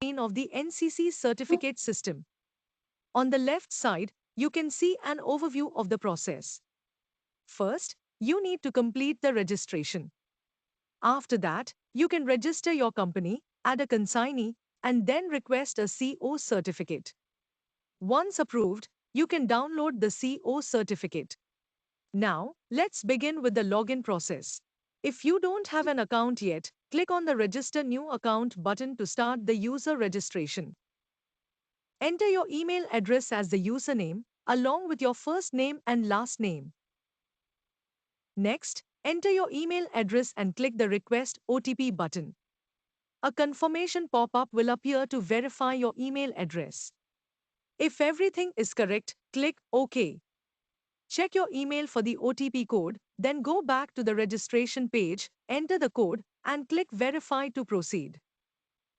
screen of the NCC certificate system. On the left side, you can see an overview of the process. First, you need to complete the registration. After that, you can register your company, add a consignee, and then request a CO certificate. Once approved, you can download the CO certificate. Now, let's begin with the login process. If you don't have an account yet, click on the Register New Account button to start the user registration. Enter your email address as the username, along with your first name and last name. Next, enter your email address and click the Request OTP button. A confirmation pop-up will appear to verify your email address. If everything is correct, click OK. Check your email for the OTP code, then go back to the registration page, enter the code, and click Verify to proceed.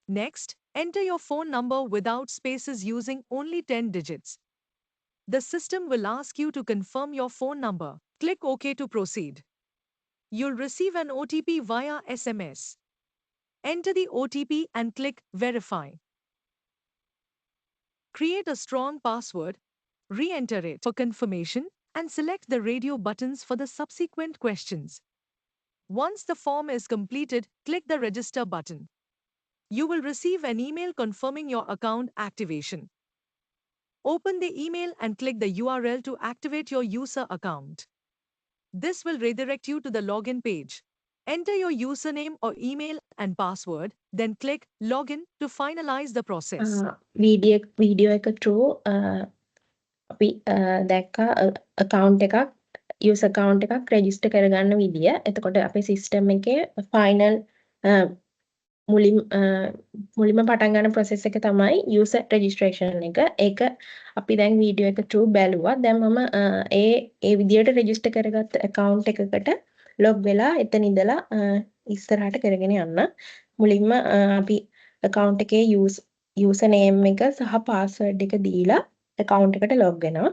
Next, enter your phone number without spaces using only 10 digits. The system will ask you to confirm your phone number. Click OK to proceed. You'll receive an OTP via SMS. Enter the OTP and click Verify. Create a strong password, re-enter it for confirmation, and select the radio buttons for the subsequent questions. Once the form is completed, click the Register button. You will receive an email confirming your account activation. Open the email and click the URL to activate your user account. This will redirect you to the login page. Enter your username or email and password, then click Login to finalize the process. Video එක through අපි දැක්කා account එකක් user account එකක් register කරගන්න විදිය. එතකොට අපේ system එකේ final මුලින්ම පටන් ගන්න process එක තමයි user registration එක. ඒක අපි දැන් වීඩියෝ එක through බැලුවා. දැන් මම ඒ විදියට register කරගත්ත account එකකට log වෙලා එතන ඉඳලා ඉස්සරහට කරගෙන යන්න. මුලින්ම අපි account එකේ user name එක සහ password එක දීලා account එකට log වෙනවා.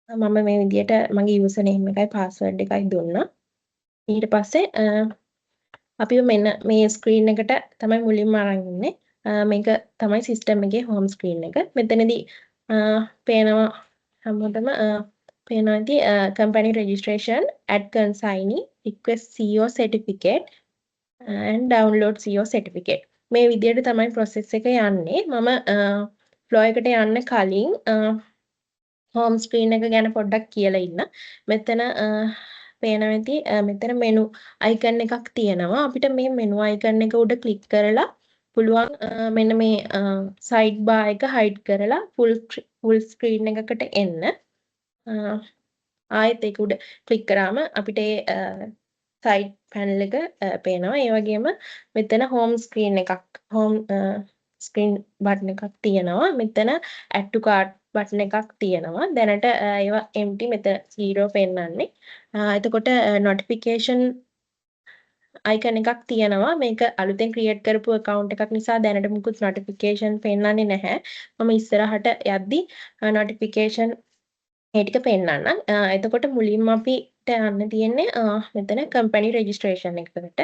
මම මේ විදියට මගේ user name එකයි password එකයි දුන්නා. ඊට පස්සේ අපි මෙන්න මේ ස්ක්‍රීන් එකට තමයි මුලින්ම අරන් ඉන්නේ. මේක තමයි සිස්ටම් එකේ හෝම් ස්ක්‍රීන් එක. මෙතනදී පේනවා හැමෝටම පේනවා ඇති company registration, add consignee, request CO certificate and download CO certificate. මේ විදියට තමයි process එක යන්නේ. මම flow එකට යන්න කලින් home screen එක ගැන පොඩ්ඩක් කියලා ඉන්න. මෙතන පේනවා ඇති මෙතන menu icon එකක් තියෙනවා. අපිට මේ menu icon එක උඩ click කරලා පුළුවන් මෙන්න මේ side bar එක hide කරලා full screen එකකට එන්න. ආයෙත් ඒක උඩ click කරාම අපිට side panel එක පේනවා. ඒ වගේම මෙතන home screen එකක් home screen button එකක් තියෙනවා. මෙතන add to cart button එකක් තියෙනවා. දැනට ඒවා empty මෙතන 0 පෙන්නන්නේ. එතකොට notification icon එකක් තියෙනවා. මේක අලුතෙන් create කරපු account එකක් නිසා දැනට මුකුත් notification පෙන්නන්නේ නැහැ. මම ඉස්සරහට යද්දි notification ඒ ටික පෙන්නන්නම්. එතකොට මුලින්ම අපිට යන්න තියෙන්නේ මෙතන company registration එකකට.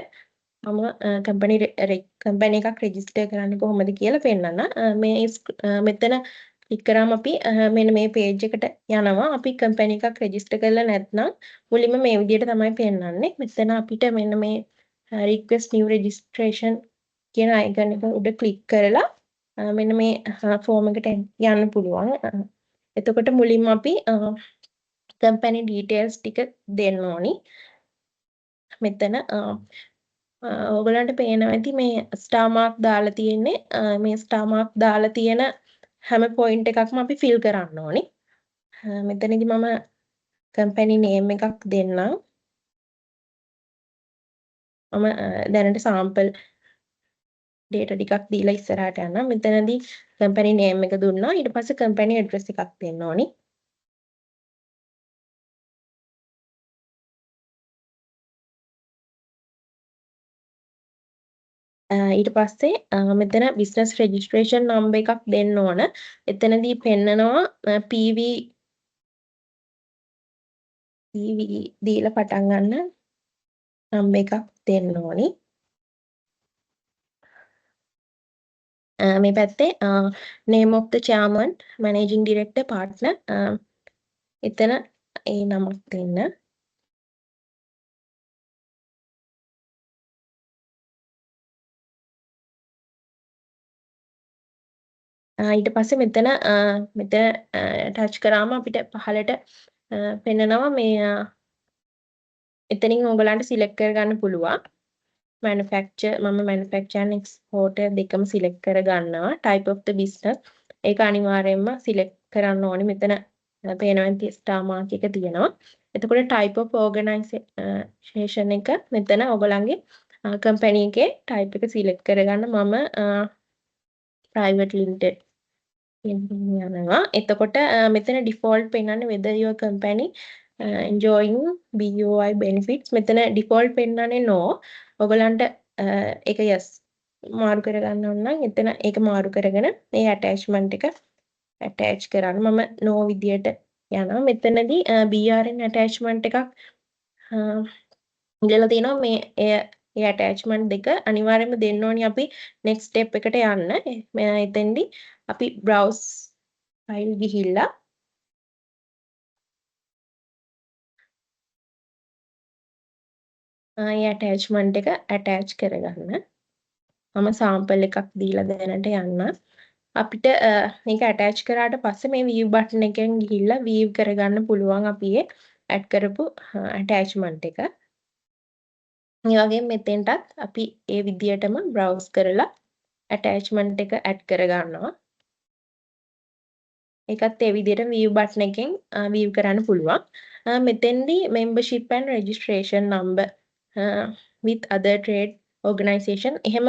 මම company එකක් register කරන්නේ කොහොමද කියලා පෙන්නන්න. මෙතන click කරාම අපි මෙන්න මේ page එකට යනවා. අපි company එකක් register කරලා නැත්නම් මුලින්ම මේ විදිහට තමයි පෙන්නන්නේ. මෙතන අපිට මෙන්න මේ request new registration කියන icon එක උඩ click කරලා මෙන්න මේ form එකට යන්න පුළුවන්. එතකොට මුලින්ම අපි company details ටික දෙන්න ඕනි. මෙතන ඔයගලන්ට පේනවා ඇති මේ star mark දාලා තියෙන්නේ මේ star mark දාලා තියෙන හැම point එකක්ම අපි fill කරන්න ඕනි. මෙතනදි මම company name එකක් දෙන්නම්. මම දැනට sample data ටිකක් දීලා ඉස්සරහට යනවා. මෙතනදී company name එක දුන්නා. ඊට පස්සේ company address එකක් දෙන්න ඕනි. ඊට පස්සේ මෙතන business registration number එකක් දෙන්න ඕන. එතනදී පෙන්නනවා PV දීලා පටන් ගන්න number එකක් දෙන්න ඕනි. මේ පැත්තේ name of the chairman, managing director, partner එතන ඒ නමක් දෙන්න. ඊට පස්සේ මෙතන ටච් කරාම අපිට පහළට පෙන්නනවා මේ එතනින් ඕගලන්ට සිලෙක්ට් කරගන්න පුළුවන්. manufacture මම manufacture and exporter දෙකම සිලෙක්ට් කරගන්නවා. type of the business ඒක අනිවාර්යයෙන්ම සිලෙක්ට් කරන්න ඕනේ. මෙතන පේනවා ස්ටාර් මාක් එක තියෙනවා. එතකොට type of organization එක මෙතන ඔයගලන්ගේ company එකේ type එක සිලෙක්ට් කරගන්න. මම private limited යනවා. එතකොට මෙතන default පෙන්නන්නේ whether your company enjoying BOI benefits මෙතන default පෙන්නන්නේ no. ඔයගලන්ට ඒක yes මාරු කරගන්න ඕන නම් එතන ඒක මාරු කරගෙන මේ attachment එක attach කරන්න. මම no විදියට යනවා. මෙතනදී BRN attachment එකක් ඉල්ලලා තියෙනවා. මේ attachment දෙක අනිවාර්යයෙන්ම දෙන්න ඕනි අපි next step එකට යන්න. එතෙන්දී අපි browse file ගිහිල්ලා ඒ attachment එක attach කරගන්න. මම sample එකක් දීලා දැනට යන්න. අපිට මේක attach කරාට පස්සේ මේ view button එකෙන් ගිහිල්ලා view කරගන්න පුළුවන් අපි add කරපු attachment එක. ඒ වගේම මෙතෙන්ටත් අපි ඒ විදියටම browse කරලා attachment එක add කරගන්නවා. ඒකත් ඒ විදිහට view button එකෙන් view කරන්න පුළුවන්. මෙතෙන්දී membership and registration number with other trade organization එහෙම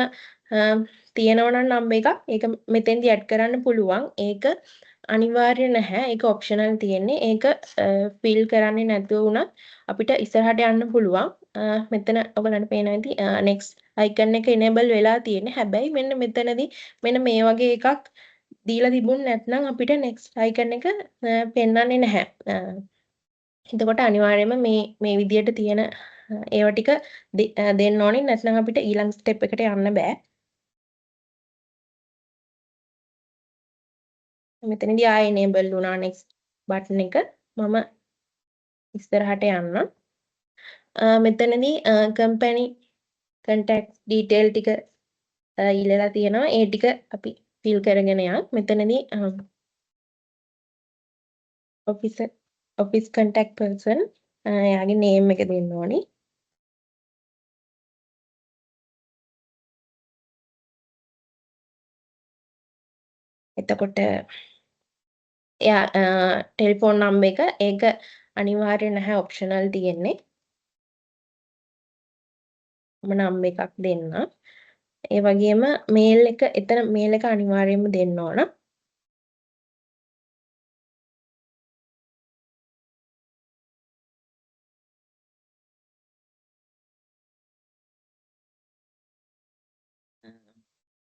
තියෙනවා නම් number එකක් ඒක මෙතෙන්දී add කරන්න පුළුවන්. ඒක අනිවාර්ය නැහැ. ඒක optional තියෙන්නේ. ඒක fill කරන්නේ නැතුව වුණත් අපිට ඉස්සරහට යන්න පුළුවන්. මෙතන ඔයගලන්ට පේනවා ඇති next icon එක enable වෙලා තියෙන්නේ. හැබැයි මෙන්න මෙතනදී මෙන්න මේ වගේ එකක් දීලා තිබුණ නැත්නම් අපිට next icon එක පෙන්වන්නේ නැහැ. එතකොට අනිවාර්යයෙන්ම මේ විදියට තියෙන ඒව ටික දෙන්න ඕනේ. නැත්නම් අපිට ඊළඟ step එකට යන්න බෑ. මෙතනදී ආයෙ enable වුණා next button එක. මම ඉස්සරහට යන්න. මෙතනදී company contact detail ටික ඉල්ලලා තියෙනවා. ඒ ටික අපි fill කරගෙන යන්න. මෙතනදී office contact person එයාගේ name එක දෙන්න ඕනි. එතකොට එයා ටෙලිෆෝන් නම්බර් එක ඒක අනිවාර්ය නැහැ ඔප්ෂනල් තියෙන්නේ. මම නම්බර් එකක් දෙන්න. ඒ වගේම මේල් එක එතන මේල් එක අනිවාර්යයෙන්ම දෙන්න ඕන.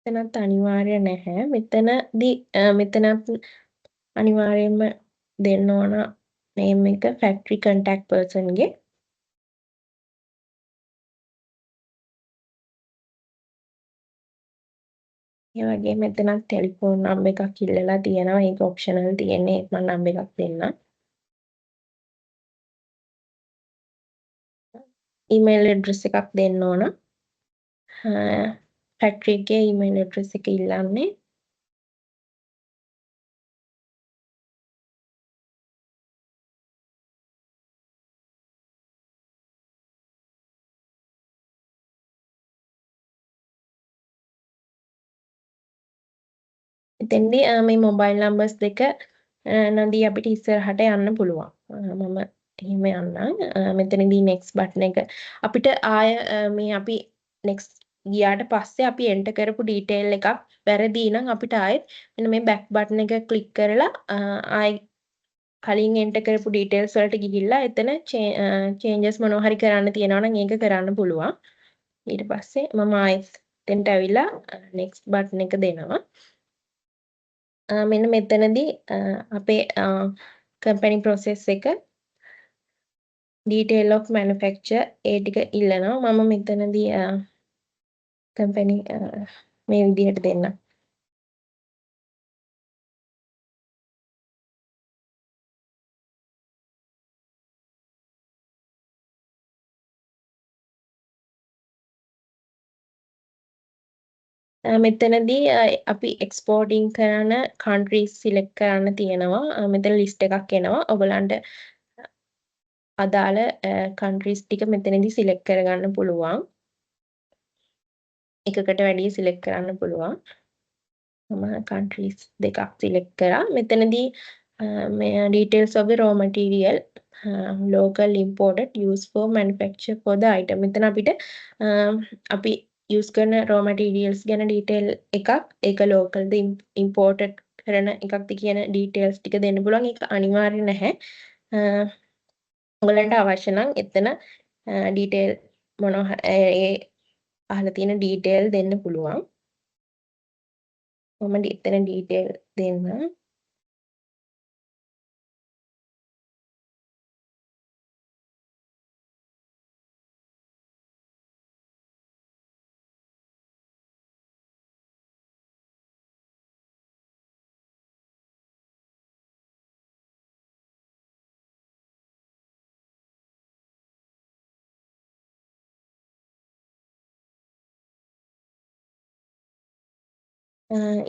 එතනත් අනිවාර්ය නැහැ. මෙතනදී මෙතනත් අනිවාර්යයෙන්ම දෙන්න ඕන name එක factory contact person ගේ. ඒ වගේම මෙතනත් ටෙලිෆෝන් නම්බර් එකක් ඉල්ලලා තියෙනවා. ඒක ඔප්ෂනල් තියෙන්නේ. මම නම්බර් එකක් දෙන්නම්. ඊමේල් ඇඩ්‍රස් එකක් දෙන්න ඕන. ෆැක්ටරි එකේ ඊමේල් ඇඩ්‍රස් එක ඉල්ලන්නේ. එතෙන්දී මේ මොබයිල් නම්බර්ස් දෙක නදී අපිට ඉස්සරහට යන්න පුළුවන්. මම එහෙම යන්නම්. මෙතනදී next button එක අපිට ආය මේ අපි next ගියාට පස්සේ අපි enter කරපු detail එකක් වැරදි නම් අපිට ආයෙත් මෙන්න මේ back button එක click කරලා ආයෙ කලින් enter කරපු details වලට ගිහිල්ලා එතන changes මොනවා හරි කරන්න තියෙනවා නම් ඒක කරන්න පුළුවන්. ඊට පස්සේ මම ආයෙත් එතෙන්ට ඇවිල්ලා next button එක දෙනවා. මෙන්න මෙතනදී අපේ company process එක detail of manufacture ඒ ටික ඉල්ලනවා. මම මෙතනදී company මේ විදිහට දෙන්නම්. මෙතනදී අපි එක්ස්පෝර්ටින් කරන countries select කරන්න තියෙනවා. මෙතන list එකක් එනවා. ඔයගලන්ට අදාළ countries ටික මෙතනදී select කරගන්න පුළුවන්. එකකට වැඩිය select කරන්න පුළුවන්. මම countries දෙකක් select කරා. මෙතනදී මේ details of the raw material local imported used for manufacture for the item. මෙතන අපිට අපි use කරන raw materials ගැන detail එකක්, ඒක local ද imported කරන එකක්ද කියන details ටික දෙන්න පුළුවන්. ඒක අනිවාර්ය නැහැ. ඔයගලන්ට අවශ්‍ය නම් එතන detail මොනවා ඒ අහලා තියෙන detail දෙන්න පුළුවන්. මම එතන detail දෙන්න.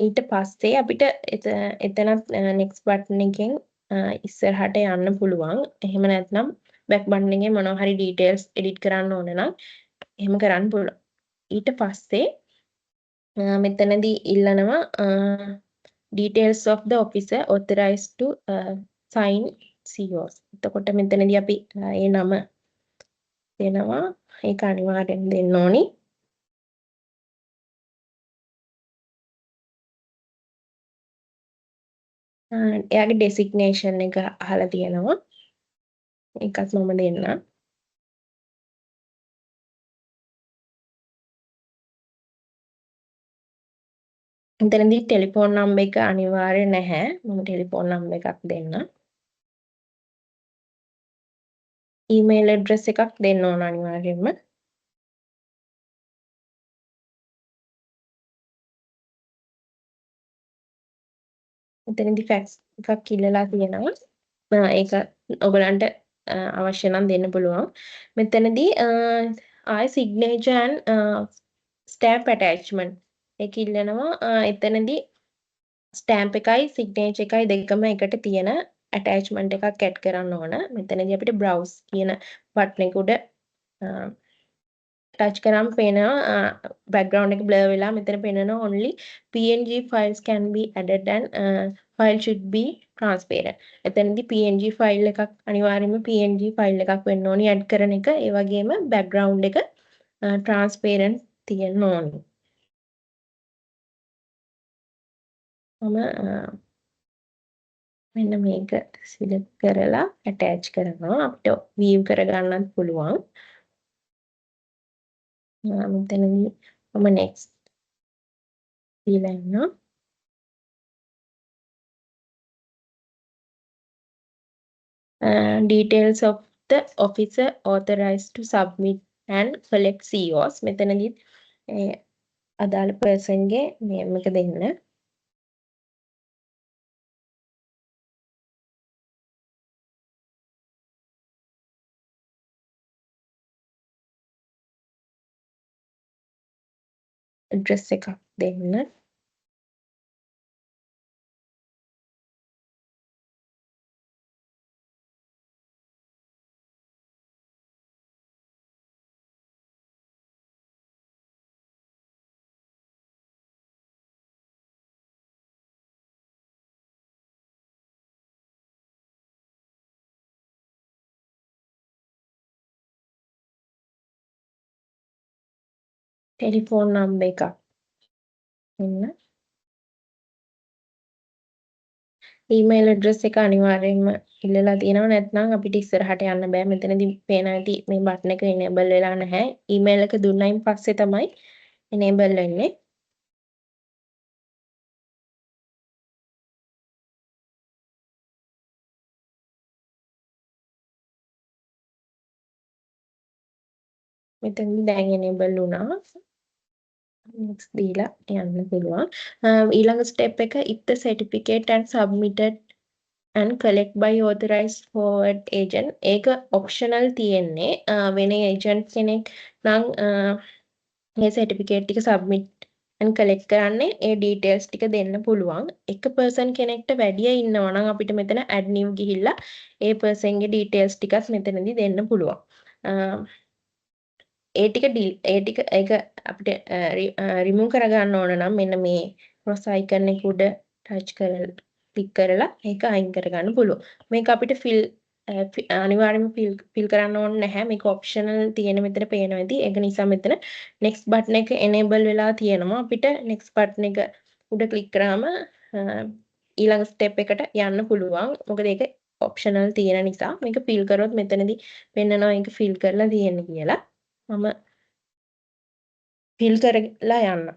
ඊට පස්සේ අපිට එතනත් next button එකෙන් ඉස්සරහට යන්න පුළුවන්. එහෙම නැත්නම් back button එකෙන් මොනවා හරි details edit කරන්න ඕන නම් එහෙම කරන්න පුළුවන්. ඊට පස්සේ මෙතනදී ඉල්ලනවා details of the officer authorized to sign COs. එතකොට මෙතනදී අපි ඒ නම දෙනවා. ඒක අනිවාර්යෙන් දෙන්න ඕනි. එයාගේ designation එක අහලා තියෙනවා. ඒකත් මම දෙන්නම්. එතනදී ටෙලිෆෝන් නම්බර් එක අනිවාර්ය නැහැ. මම ටෙලිෆෝන් නම්බර් එකක් දෙන්නම්. ඊමේල් ඇඩ්‍රස් එකක් දෙන්න ඕන අනිවාර්යයෙන්ම. එතනදී ෆැක්ස් එකක් ඉල්ලලා තියෙනවා. ඒක ඔයගලන්ට අවශ්‍ය නම් දෙන්න පුළුවන්. මෙතනදී ආයි signature and stamp attachment ඒක ඉල්ලනවා. එතනදී stamp එකයි signature එකයි දෙකම එකට තියෙන attachment එකක් add කරන්න ඕන. මෙතනදී අපිට browse කියන button එක උඩ touch කරාම පේනවා background එක blur වෙලා මෙතන පේනවා only PNG files can be added and file should be transparent. එතනදී PNG file එකක් අනිවාර්යයෙන්ම PNG file එකක් වෙන්න ඕනි add කරන එක. ඒ වගේම background එක transparent තියෙන්න ඕනි. මම මෙන්න මේක select කරලා attach කරනවා. අපිට view කරගන්නත් පුළුවන්. මෙතනදී මම next දීලා ඉන්නවා. Details of the officer authorized to submit and collect COs. මෙතනදී අදාළ person ගේ name එක දෙන්න. address එකක් දෙන්න. ටෙලිෆෝන් නම්බර් එකක් දෙන්න. ඊමේල් ඇඩ්‍රස් එක අනිවාර්යයෙන්ම ඉල්ලලා තියෙනවා. නැත්නම් අපිට ඉස්සරහට යන්න බෑ. මෙතනදී පේන ඇති මේ බටන් එක enable වෙලා නැහැ. ඊමේල් එක දුන්නයින් පස්සේ තමයි enable වෙන්නේ. මෙතනදී දැන් enable වුණා. next දීලා යන්න පුළුවන්. ඊළඟ step එක if the certificate and submitted and collect by authorized forward agent ඒක optional තියෙන්නේ. වෙන agent කෙනෙක් නම් මේ certificate ටික submit and collect කරන්නේ ඒ details ටික දෙන්න පුළුවන්. එක person කෙනෙක්ට වැඩිය ඉන්නවා නම් අපිට මෙතන add new ගිහිල්ලා ඒ person ගේ details ටිකත් මෙතනදී දෙන්න පුළුවන්. ඒ ටික ඒක අපිට remove කරගන්න ඕන නම් මෙන්න මේ cross icon එක උඩ touch කරලා click කරලා ඒක අයින් කරගන්න පුළුවන්. මේක අපිට අනිවාර්යයෙන්ම fill කරන්න ඕනේ නැහැ. මේක optional තියෙන මෙතන පේනවා ඇති. ඒක නිසා මෙතන next button එක enable වෙලා තියෙනවා. අපිට next button එක උඩ click කරාම ඊළඟ step එකට යන්න පුළුවන්. මොකද ඒක optional තියෙන නිසා මේක fill කරොත් මෙතනදී පෙන්නනවා ඒක fill කරලා තියෙන්නේ කියලා. මම fill කරලා යන්න.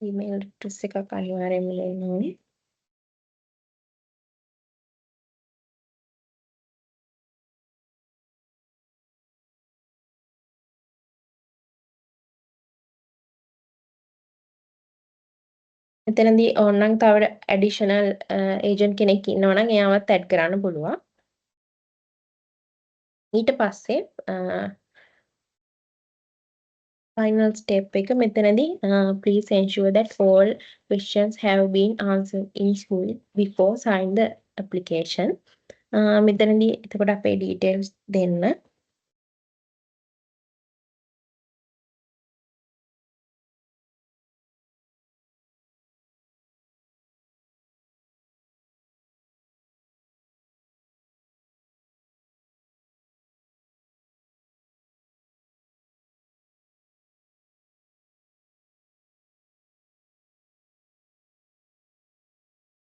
email address එකක් අනිවාර්යයෙන්ම දෙන්න ඕනේ. මෙතනදී ඕනනම් තව ඇඩිෂනල් ඒජන්ට් කෙනෙක් ඉන්නවා නම් එයාවත් ඇඩ් කරන්න පුළුවන්. ඊට පස්සේ final step එක මෙතනදී please ensure that all questions have been answered in full before sign the application. මෙතනදී එතකොට අපේ details දෙන්න.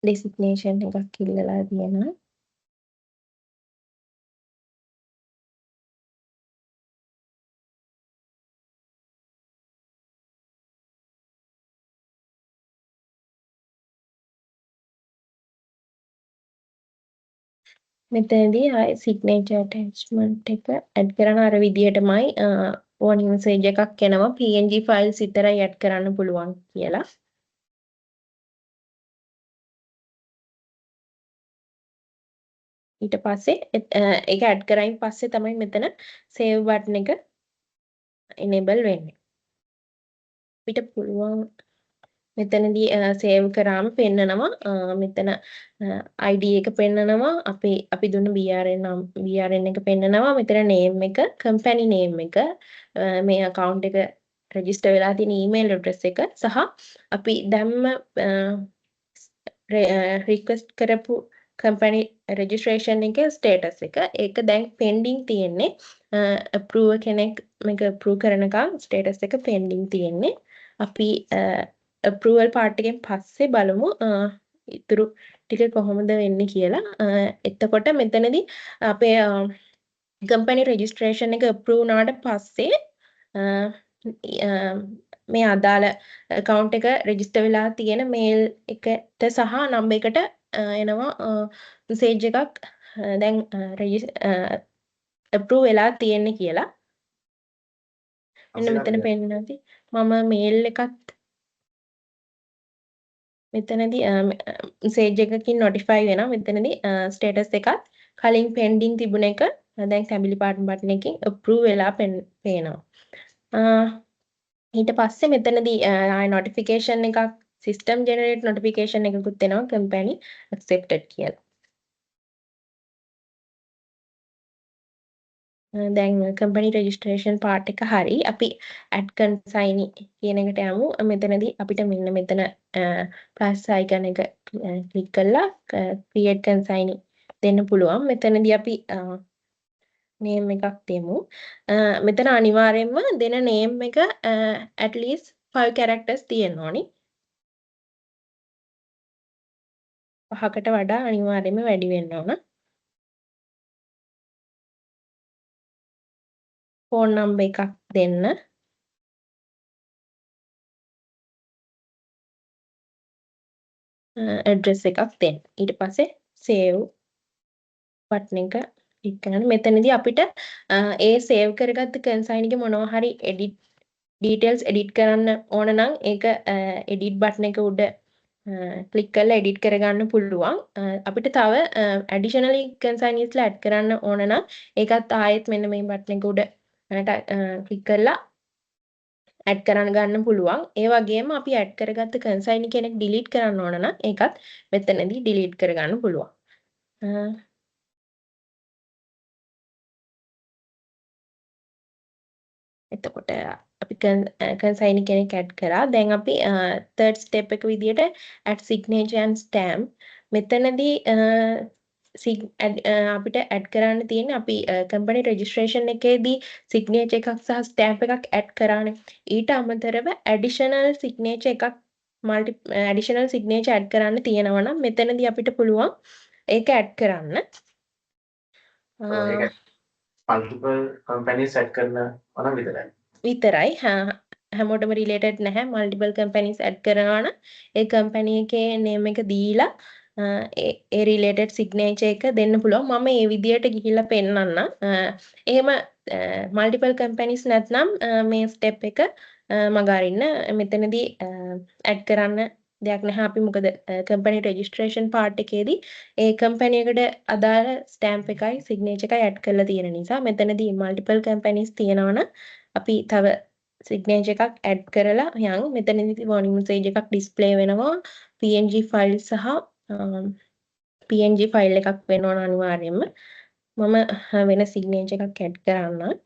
designation එකක් ඉල්ලලා තියෙනවා. මෙතනදී ආයේ signature attachment එක add කරන අර විදිහටමයි warning message එකක් එනවා PNG files විතරයි add කරන්න පුළුවන් කියලා. ඊට පස්සේ ඒක add කරයින් පස්සේ තමයි මෙතන save button එක enable වෙන්නේ. අපිට පුළුවන් මෙතනදී save කරාම පෙන්නනවා මෙතන ID එක පෙන්නනවා අපි දුන්න BRN එක පෙන්නනවා මෙතන name එක company name එක මේ account එක register වෙලා තියෙන email address එක සහ අපි දැම්ම request කරපු company registration එක status එක ඒක දැන් pending තියෙන්නේ approve කෙනෙක් මේක approve කරනකම් status එක pending තියෙන්නේ අපි approval part එකෙන් පස්සේ බලමු ඉතුරු ටික කොහොමද වෙන්නේ කියලා. එතකොට මෙතනදී අපේ company registration එක approve වුණාට පස්සේ මේ අදාළ account එක register වෙලා තියෙන mail එකට සහ number එකට එනවා message එකක් දැන් approve වෙලා තියෙන්නේ කියලා. මෙන්න මෙතන පෙන්නනවා. මම mail එකත් මෙතනදී message එකකින් notify වෙනවා. මෙතනදී status එකත් කලින් pending තිබුණ එක දැන් family partner button එකකින් approve වෙලා පේනවා. ඊට පස්සේ මෙතනදී ආය notification එකක් system generate notification එකකුත් එනවා company accepted කියලා. දැන් company registration part එක හරි අපි add consignee කියන එකට යමු. මෙතනදී අපිට මෙන්න මෙතන plus icon එක click කරලා create consignee දෙන්න පුළුවන්. මෙතනදී අපි name එකක් දෙමු. මෙතන අනිවාර්යයෙන්ම දෙන name එක at least 5 characters තියෙන්න ඕනි. 5කට වඩා අනිවාර්යයෙන්ම වැඩි වෙන්න ඕන. phone number එකක් දෙන්න. address එකක් දෙන්න. ඊට පස්සේ save button එක click කරන්න. මෙතනදී අපිට ඒ save කරගත්ත consignee එක මොනවා හරි edit details edit කරන්න ඕන නම් ඒක edit button එක උඩ ක්ලික් කරලා edit කරගන්න පුළුවන්. අපිට තව additionally consignees ලා add කරන්න ඕන නම් ඒකත් ආයෙත් මෙන්න මේ button එක උඩ ක්ලික් කරලා add කරන්න ගන්න පුළුවන්. ඒ වගේම අපි add කරගත්ත consignee කෙනෙක් delete කරන්න ඕන නම් ඒකත් මෙතනදී delete කරගන්න පුළුවන්. එතකොට අපි consignee කෙනෙක් add කරා. දැන් අපි third step එක විදියට add signature and stamp. මෙතනදී අපිට add කරන්න තියෙන්නේ අපි company registration එකේදී signature එකක් සහ stamp එකක් add කරානේ. ඊට අමතරව additional signature එකක් additional signature add කරන්න තියෙනවා නම් මෙතනදී අපිට පුළුවන් ඒක add කරන්න. ඒක multiple companies add කරනවා විතරයි. විතරයි. හැමෝටම රිලේටඩ් නැහැ. මල්ටිපල් කම්පැනිස් ඇඩ් කරනවා නම් ඒ කම්පැනි එකේ නේම් එක දීලා ඒ රිලේටඩ් සිග්නේචර් එක දෙන්න පුළුවන්. මම මේ විදියට ගිහිල්ලා පෙන්නන්නම්. එහෙම මල්ටිපල් කම්පැනිස් නැත්නම් මේ ස්ටෙප් එක මග අරින්න. මෙතනදී ඇඩ් කරන්න දෙයක් නැහැ. අපි මොකද කම්පැනි රෙජිස්ට්‍රේෂන් පාර්ට් එකේදී ඒ කම්පැනි එකට අදාළ ස්ටෑම්ප් එකයි සිග්නේචර් එකයි ඇඩ් කරලා තියෙන නිසා මෙතනදී මල්ටිපල් කම්පැනිස් තියෙනවනම් අපි තව සිග්නේචර් එකක් ඇඩ් කරලා යන් මෙතනදී warning message එකක් ඩිස්ප්ලේ වෙනවා png ෆයිල් සහ png ෆයිල් එකක් වෙන්න ඕන අනිවාර්යයෙන්ම මම වෙන සිග්නේචර් එකක් ඇඩ් කරන්න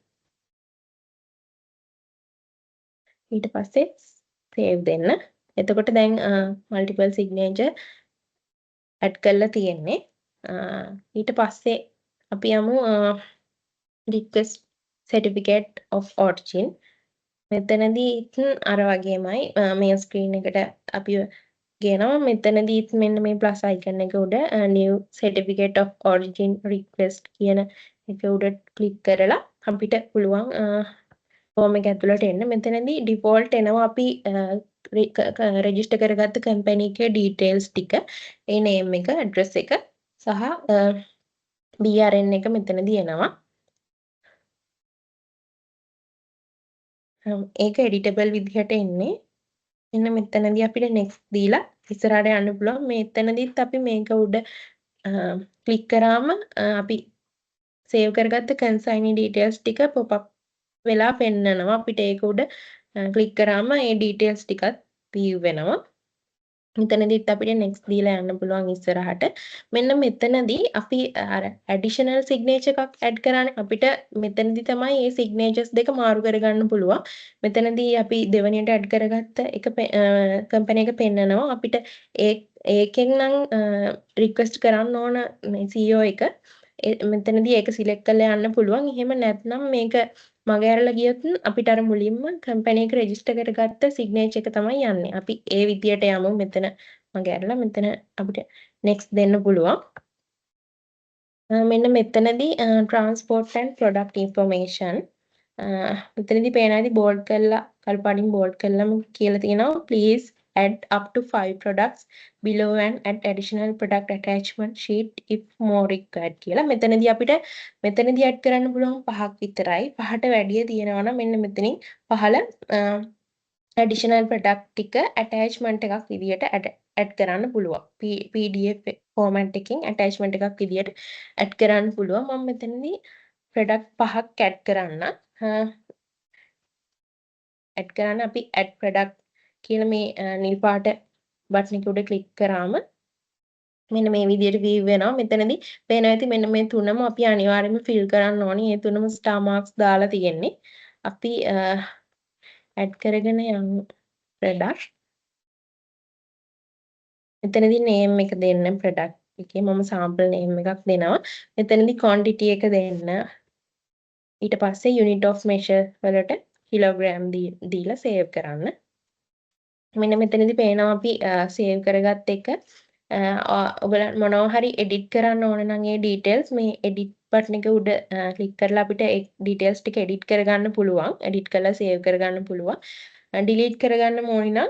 ඊට පස්සේ save දෙන්න එතකොට දැන් multiple signature ඇඩ් කරලා තියෙන්නේ ඊට පස්සේ අපි යමු request certificate of origin මෙතනදී අර වගේමයි මේ ස්ක්‍රීන් එකට අපි ගේනවා මෙතනදී මෙන්න මේ plus icon එක උඩ new certificate of origin request කියන එක උඩ ක්ලික් කරලා අපිට පුළුවන් ෆෝම් එක ඇතුළට එන්න මෙතනදී default එනවා අපි රෙජිස්ටර් කරගත්ත කම්පැනි එකේ details ටික ඒ name එක address එක සහ BRN එක මෙතනදී එනවා ඒක editable විදිහට එන්නේ මෙන්න මෙතනදී අපිට next දීලා ඉස්සරහට යන්න පුළුවන් මෙතනදීත් අපි මේක උඩ ක්ලික් කරාම අපි save කරගත්ත consignee details ටික pop up වෙලා පෙන්නනවා අපිට ඒක උඩ ක්ලික් කරාම ඒ details ටිකත් view වෙනවා මෙතනදීත් අපිට next දීලා යන්න පුළුවන් ඉස්සරහට මෙන්න මෙතනදී අපි අර additional signature එකක් add කරානේ අපිට මෙතනදී තමයි මේ signatures දෙක මාරු කරගන්න පුළුවන් මෙතනදී අපි දෙවෙනියට add කරගත්ත එක company එක පෙන්නනවා අපිට ඒකෙන් නම් request කරන්න ඕන මේ CEO එක මෙතනදී ඒක select කරලා යන්න පුළුවන් එහෙම නැත්නම් මේක මගේ ඇරලා ගියොත් අපිට අර මුලින්ම කම්පැනි එක රෙජිස්ටර් කරගත්ත සිග්නේචර් එක තමයි යන්නේ. අපි ඒ විදියට යමු. මෙතන මගේ ඇරලා මෙතන අපිට next දෙන්න පුළුවන්. මෙන්න මෙතනදී transport and product information මෙතනදී පේනවාදී bold කරලා කළු පාටින් bold කරලාම කියලා තියෙනවා please add up to 5 products below and add additional product attachment sheet if more required කියලා. මෙතනදී අපිට මෙතනදී add කරන්න පුළුවන් 5ක් විතරයි. 5ට වැඩිය තියෙනවා නම් මෙන්න මෙතනින් පහළ additional product ටික attachment එකක් විදියට add කරන්න පුළුවන්. PDF format එකකින් attachment එකක් විදියට add කරන්න පුළුවන්. මම මෙතනදී product 5ක් add කරන්න. add කරන්න අපි add product කියලා මේ නිල් පාට බටන් එක උඩ ක්ලික් කරාම මෙන්න මේ විදියට view වෙනවා මෙතනදී පේනවා ඇති මෙන්න මේ තුනම අපි අනිවාර්යයෙන්ම fill කරන්න ඕනේ මේ තුනම star marks දාලා තියෙන්නේ අපි add කරගෙන යමු product මෙතනදී name එක දෙන්න product එකේ මම sample name එකක් දෙනවා මෙතනදී quantity එක දෙන්න ඊට පස්සේ unit of measure වලට kilogram දීලා save කරන්න මෙන්න මෙතනදී පේනවා අපි save කරගත් එක ඔයගොල්ලෝ මොනවා හරි edit කරන්න ඕන නම් ඒ details මේ edit button එක උඩ click කරලා අපිට ඒ details ටික edit කරගන්න පුළුවන් edit කරලා save කරගන්න පුළුවන් delete කරගන්න ඕනි නම්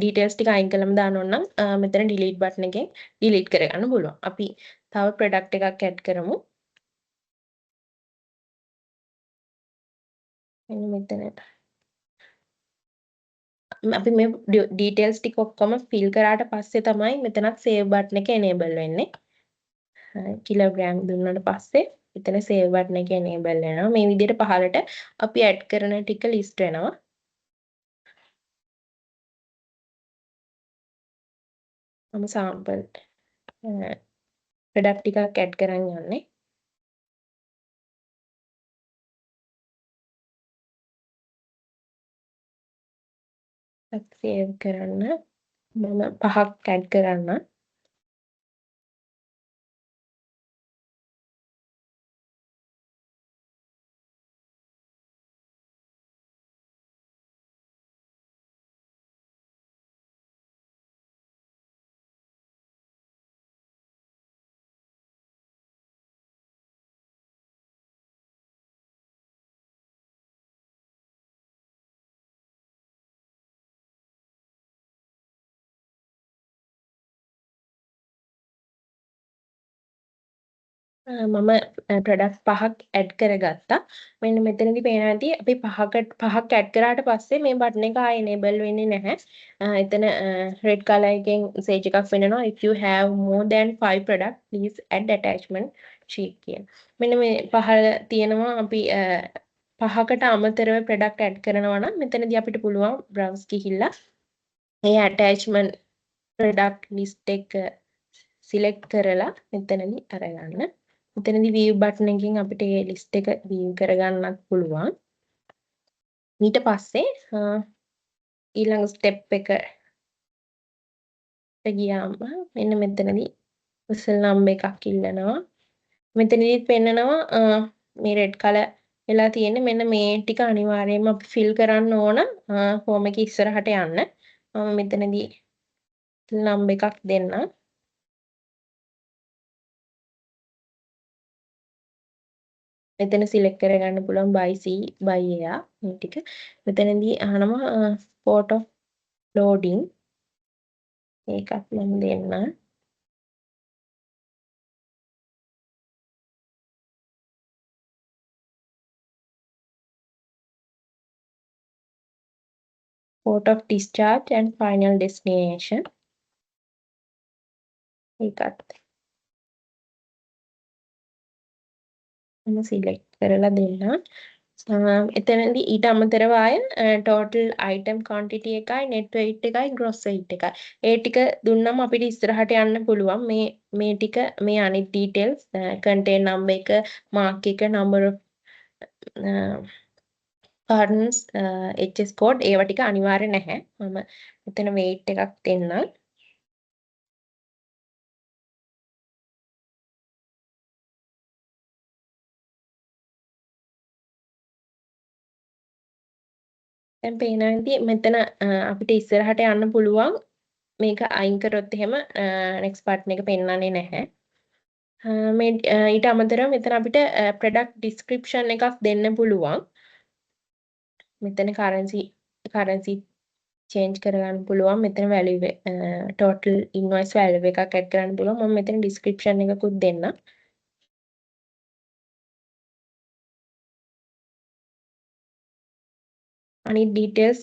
details ටික අයින් කළාම දාන්න ඕන නම් මෙතන delete button එකෙන් delete කරගන්න පුළුවන් අපි තව product එකක් add කරමු මෙන්න මෙතන අපි මේ ඩීටේල්ස් ටික ඔක්කොම ෆිල් කරාට පස්සේ තමයි මෙතනත් සේව් බටන් එක එනේබල් වෙන්නේ. කිලෝග්‍රෑම් දුන්නාට පස්සේ එතන සේව් බටන් එක එනේබල් වෙනවා. මේ විදිහට පහළට අපි ඇඩ් කරන ටික ලිස්ට් වෙනවා. මම සාම්පල් ප්‍රොඩක්ට් ටිකක් ඇඩ් කරන් යන්නේ. සේව් කරන්න මම 5ක් ඇඩ් කරන්න. මම ප්‍රොඩක්ට් 5ක් ඇඩ් කරගත්තා. මෙන්න මෙතනදී පේනවා ඇති අපි 5ක් ඇඩ් කරාට පස්සේ මේ බටන් එක ආයෙ enable වෙන්නේ නැහැ. එතන red color එකෙන් message එකක් වෙනවා if you have more than 5 product please add attachment sheet කියන. මෙන්න මේ පහළ තියෙනවා අපි 5කට අමතරව ප්‍රොඩක්ට් ඇඩ් කරනවා නම් මෙතනදී අපිට පුළුවන් browse ගිහිල්ලා මේ attachment product list එක select කරලා මෙතනදී අරගන්න. මෙතනදී view button එකකින් අපිට මේ list එක view කරගන්නත් පුළුවන්. ඊට පස්සේ ඊළඟ step එකට ගියාම මෙන්න මෙතනදී whistle number එකක් ඉල්ලනවා. මෙතනදී පෙන්නනවා මේ red color වෙලා තියෙන්නේ මෙන්න මේ ටික අනිවාර්යයෙන්ම අපි fill කරන්න ඕන form එක ඉස්සරහට යන්න. මම මෙතනදී number එකක් දෙන්නම්. මෙතන සිලෙක්ට් කරගන්න පුළුවන් by sea by air මේ ටික. මෙතනදී අහනවා port of loading ඒකත් මම දෙන්නම්. port of discharge and final destination ඒකත් මම සිලෙක්ට් කරලා දෙන්නම්. එතනදී ඊට අමතරව ආය total item quantity එකයි net weight එකයි gross weight එකයි. ඒ ටික දුන්නම අපිට ඉස්සරහට යන්න පුළුවන්. මේ ටික මේ අනිත් details contain number එක mark එක number of cartons HS code ඒවා ටික අනිවාර්ය නැහැ. මම මෙතන weight එකක් දෙන්නම්. දැන් පේනවා ඇති මෙතන අපිට ඉස්සරහට යන්න පුළුවන්. මේක අයින් කරොත් එහෙම next button එක පෙන්වන්නේ නැහැ. මේ ඊට අමතරව මෙතන අපිට product description එකක් දෙන්න පුළුවන්. මෙතන currency change කරගන්න පුළුවන්. මෙතන value total invoice value එකක් add කරන්න පුළුවන්. මම මෙතන description එකකුත් දෙන්නම්. අනිත් details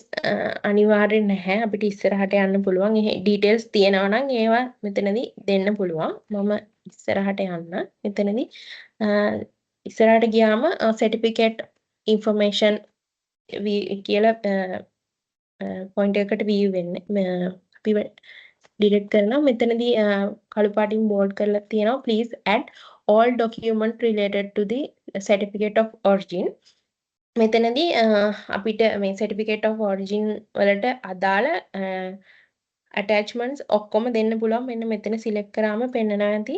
අනිවාර්යෙන් නැහැ. අපිට ඉස්සරහට යන්න පුළුවන්. ඒ details තියෙනවා නම් ඒවා මෙතනදී දෙන්න පුළුවන්. මම ඉස්සරහට යන්න. මෙතනදී ඉස්සරහට ගියාම certificate information කියලා point එකකට view වෙන්නේ. අපි delete කරනවා. මෙතනදී කළු පාටින් bold කරලා තියෙනවා please add all document related to the certificate of origin. මෙතනදී අපිට මේ certificate of origin වලට අදාළ attachments ඔක්කොම දෙන්න පුළුවන්. මෙන්න මෙතන select කරාම පෙන්නනවා ඇති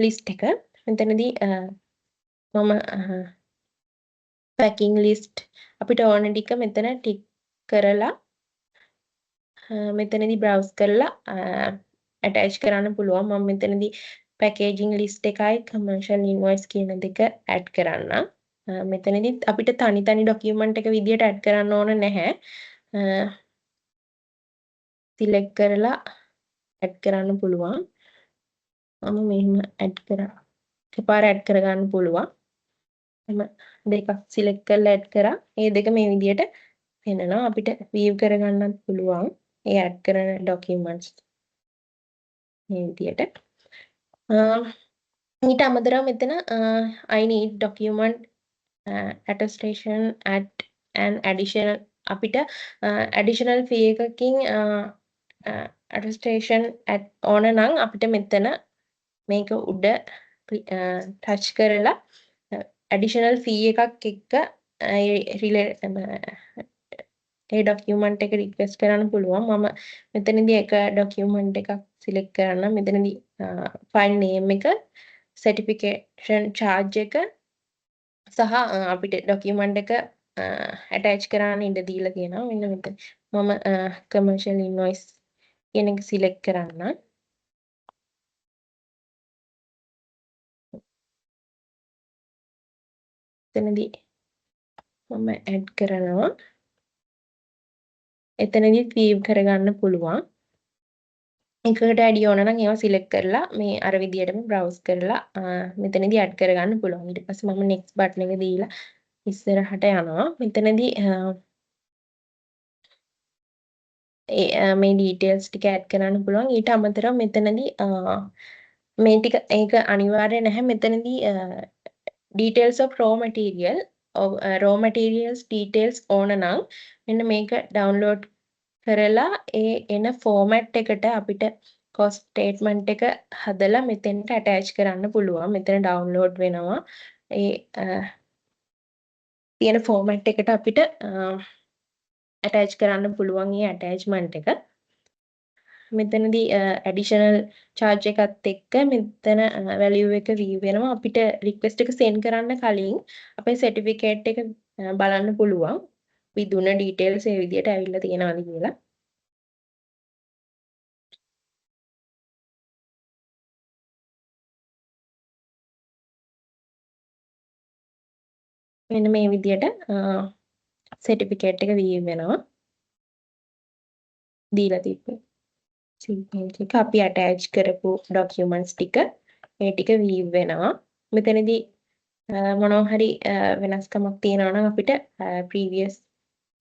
list එක. මෙතනදී මම packing list අපිට ඕන ටික මෙතන ටික් කරලා මෙතනදී browse කරලා attach කරන්න පුළුවන්. මම මෙතනදී packaging list එකයි commercial invoice කියන දෙක add කරන්නම්. මෙතනදිත් අපිට තනි ડોකියුමන්ට් එක විදියට ඇඩ් කරන්න ඕන නැහැ. සිලෙක්ට් කරලා ඇඩ් කරන්න පුළුවන්. මම මෙහෙම ඇඩ් කරා. එකපාර ඇඩ් කරගන්න පුළුවන්. මම දෙකක් සිලෙක්ට් කරලා ඇඩ් කරා. මේ දෙක මේ විදියට පෙන්නනවා අපිට view කරගන්නත් පුළුවන් ඒ add කරන documents මේ විදියට. ඊට අමතරව මෙතන I need document attestation at an additional අපිට additional fee එකකින් attestation at ඕන නම් අපිට මෙතන මේක උඩ ටච් කරලා additional fee එකක් එක්ක ඒ document එක request කරන්න පුළුවන්. මම මෙතනදී එක document එකක් select කරන්න. මෙතනදී file name එක certification charge එක සහ අපිට document එක attach කරන්න ඉඩ දීලා තියෙනවා. මෙන්න මෙතන මම commercial invoice කියන එක select කරන්න. එතනදී මම add කරනවා. එතනදී view කරගන්න පුළුවන්. එකකට වැඩි ඕන නම් ඒවා select කරලා මේ අර විදියටම browse කරලා මෙතනදී add කරගන්න පුළුවන්. ඊට පස්සේ මම next button එක දීලා ඉස්සරහට යනවා. මෙතනදී මේ details ටික add කරන්න පුළුවන්. ඊට අමතරව මෙතනදී මේ ටික ඒක අනිවාර්ය නැහැ. මෙතනදී details of raw materials details ඕන නම් මෙන්න මේක download කරලා ඒ එන format එකට අපිට cost statement එක හදලා මෙතෙන්ට attach කරන්න පුළුවන්. මෙතන download වෙනවා. ඒ තියෙන format එකට අපිට attach කරන්න පුළුවන් මේ attachment එක. මෙතනදී additional charge එකත් එක්ක මෙතන value එක view වෙනවා. අපිට request එක send කරන්න කලින් අපේ certificate එක බලන්න පුළුවන්. අපි දුන්න details ඒ විදිහට ඇවිල්ලා තියෙනවද කියලා. මෙන්න මේ විදිහට certificate එක view වෙනවා. දීලා තිබ්බේ. signature එක අපි attach කරපු documents ටික මේ ටික view වෙනවා. මෙතනදී මොනවා හරි වෙනස්කමක් තියෙනවා නම් අපිට previous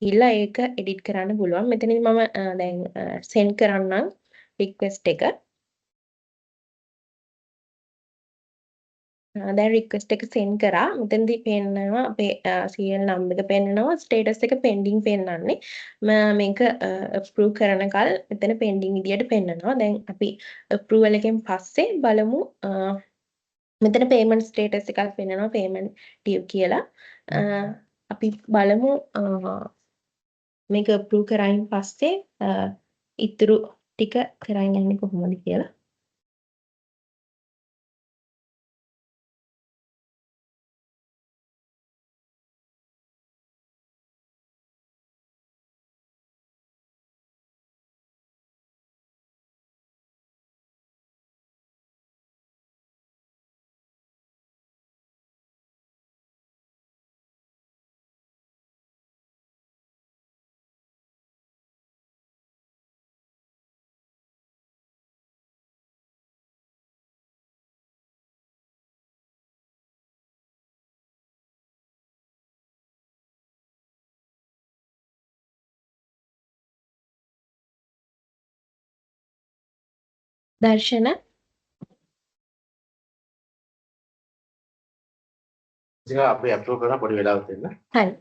ඉල්ලා ඒක edit කරන්න පුළුවන්. මෙතනදී මම දැන් send කරන්නම් request එක. දැන් request එක send කරා. මෙතනදී පෙන්නනවා අපේ serial number එක පෙන්නනවා status එක pending පෙන්නන්නේ. මේක approve කරනකල් මෙතන pending විදියට පෙන්නනවා. දැන් අපි approval එකෙන් පස්සේ බලමු මෙතන payment status එකක් පෙන්නනවා payment due කියලා. අපි බලමු මේක approve කරායින් පස්සේ ඉතුරු ටික කරන් යන්නේ කොහොමද කියලා. දර්ශන ඉතින් අපි අප්ලෝඩ් කරන පොඩි වෙලාවක් දෙන්න. හරි.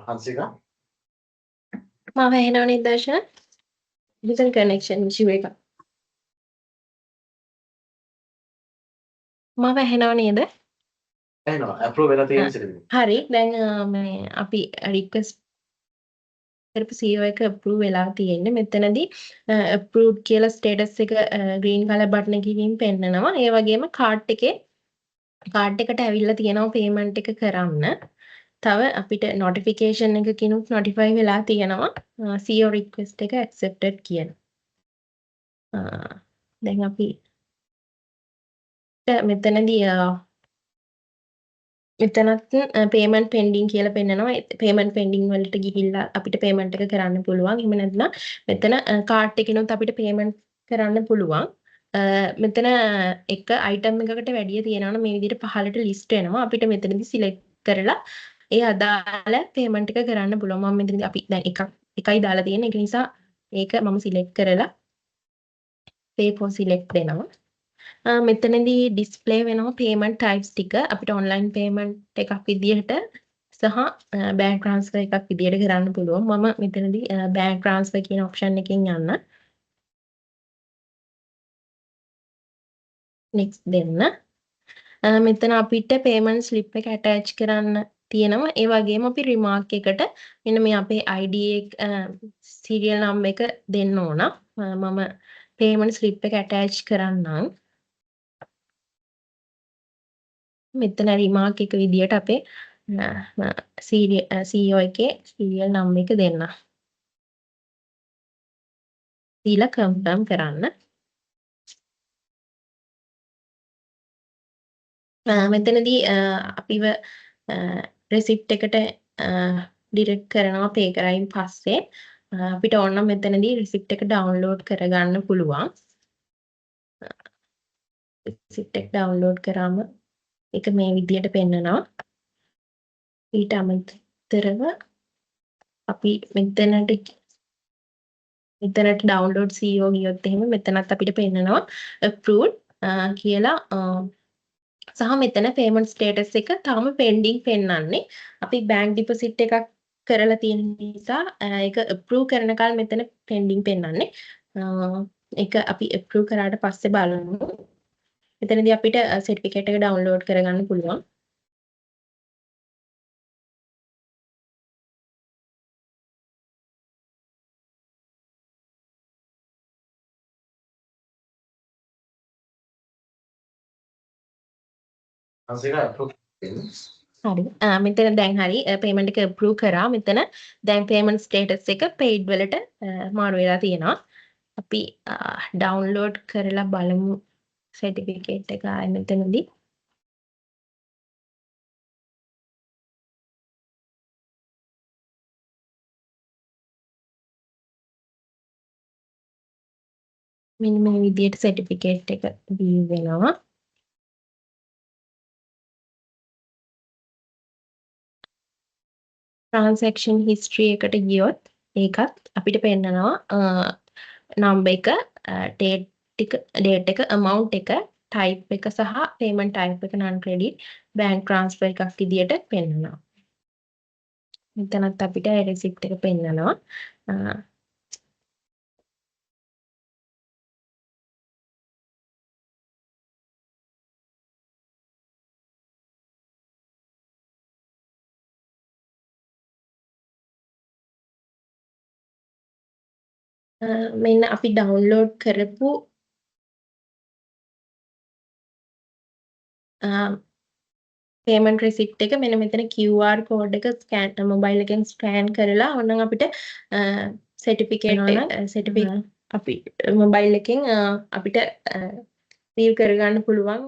හංසිකා මාව ඇහෙනව නේද දර්ශන? හිතන කනෙක්ෂන් ඉෂුව එකක්. මාව ඇහෙනව නේද? එහෙනම් අප්‍රූව් වෙලා තියෙන සිටින්. හරි දැන් මේ අපි රික්වෙස්ට් කරපු CEO එක අප්‍රූව් වෙලා තියෙන්නේ. මෙතනදී අප්‍රූව්ඩ් කියලා ස්ටේටස් එක ග්‍රීන් කලර් බටන් එකකින් පෙන්නනවා. ඒ වගේම කාඩ් එකට ඇවිල්ලා තියෙනවා පේමන්ට් එක කරන්න. තව අපිට නොටිෆිකේෂන් එකකිනුත් නොටිෆයි වෙලා තියෙනවා CEO රික්වෙස්ට් එක accepted කියන. දැන් අපි මෙතනදී මෙතනත් පේමන්ට් පෙන්ඩිං කියලා පෙන්නනවා. පේමන්ට් පෙන්ඩිං වලට ගිහිල්ලා අපිට පේමන්ට් එක කරන්න පුළුවන්. එහෙම නැත්නම් මෙතන කාඩ් එකකිනුත් අපිට පේමන්ට් කරන්න පුළුවන්. මෙතන එක අයිටම් එකකට වැඩිය තියෙනවා නම් මේ විදිහට පහළට ලිස්ට් වෙනවා. අපිට මෙතනදී සිලෙක්ට් කරලා ඒ අදාළ පේමන්ට් එක කරන්න පුළුවන්. මම මෙතනදී අපි දැන් එකයි දාලා තියෙන්නේ. ඒක නිසා ඒක මම සිලෙක්ට් කරලා pay for select දෙනවා. මෙතනදී ඩිස්ප්ලේ වෙනවා පේමන්ට් ටයිප්ස් ටික අපිට ඔන්ලයින් පේමන්ට් එකක් විදිහට සහ බෑන්ක් ට්‍රාන්ස්ෆර් එකක් විදිහට කරන්න පුළුවන්. මම මෙතනදී බෑන්ක් ට්‍රාන්ස්ෆර් කියන ඔප්ෂන් එකෙන් යන්න. next දෙන්න. මෙතන අපිට පේමන්ට් ස්ලිප් එක ඇටච් කරන්න තියෙනවා. ඒ වගේම අපි රිමාර්ක් එකට මෙන්න මේ අපේ ID එක සීරියල් නම්බර් එක දෙන්න ඕන. මම පේමන්ට් ස්ලිප් එක ඇටච් කරන්නම්. මෙතන රිමාර්ක් එක විදියට අපේ CEO එකේ සීරියල් නම්බර් එක දෙන්න. දීලා කන්ෆර්ම් කරන්න. මෙතනදී අපිව රෙසිප්ට් එකට ඩිරෙක්ට් කරනවා පේ කරයින් පස්සේ අපිට ඕන නම් මෙතනදී රිසිප්ට් එක ඩවුන්ලෝඩ් කරගන්න පුළුවන්. රිසිප්ට් එක ඩවුන්ලෝඩ් කරාම ඒක මේ විදියට පෙන්නනවා. ඊට අමතරව අපි මෙතනට ඩවුන්ලෝඩ් CEO ගියොත් එහෙම මෙතනත් අපිට පෙන්නනවා approved කියලා සහ මෙතන payment status එක තාම pending පෙන්නන්නේ. අපි bank deposit එකක් කරලා තියෙන නිසා ඒක approve කරනකල් මෙතන pending පෙන්නන්නේ. ඒක අපි approve කරාට පස්සේ බලමු. මෙතනදී අපිට certificate එක download කරගන්න පුළුවන්. හංසිකා අප්‍රූව් වෙන්නේ. හරි. මෙතන දැන් හරි payment එක approve කරා. මෙතන දැන් payment status එක paid වලට මාරු වෙලා තියෙනවා. අපි download කරලා බලමු certificate එක ආයෙ මෙතනදී. මෙන්න මේ විදියට certificate එක view වෙනවා. transaction history එකට ගියොත් ඒකත් අපිට පෙන්නනවා number එක date එක amount එක type එක සහ payment type එක non credit bank transfer එකක් විදියට පෙන්නනවා. මෙතනත් අපිට receipt එක පෙන්නනවා. මෙන්න අපි ඩවුන්ලෝඩ් කරපු payment receipt එක මෙන්න මෙතන QR code එක mobile එකෙන් scan කරලා ඕනනම් අපිට certificate අපි mobile එකෙන් අපිට view කරගන්න පුළුවන්.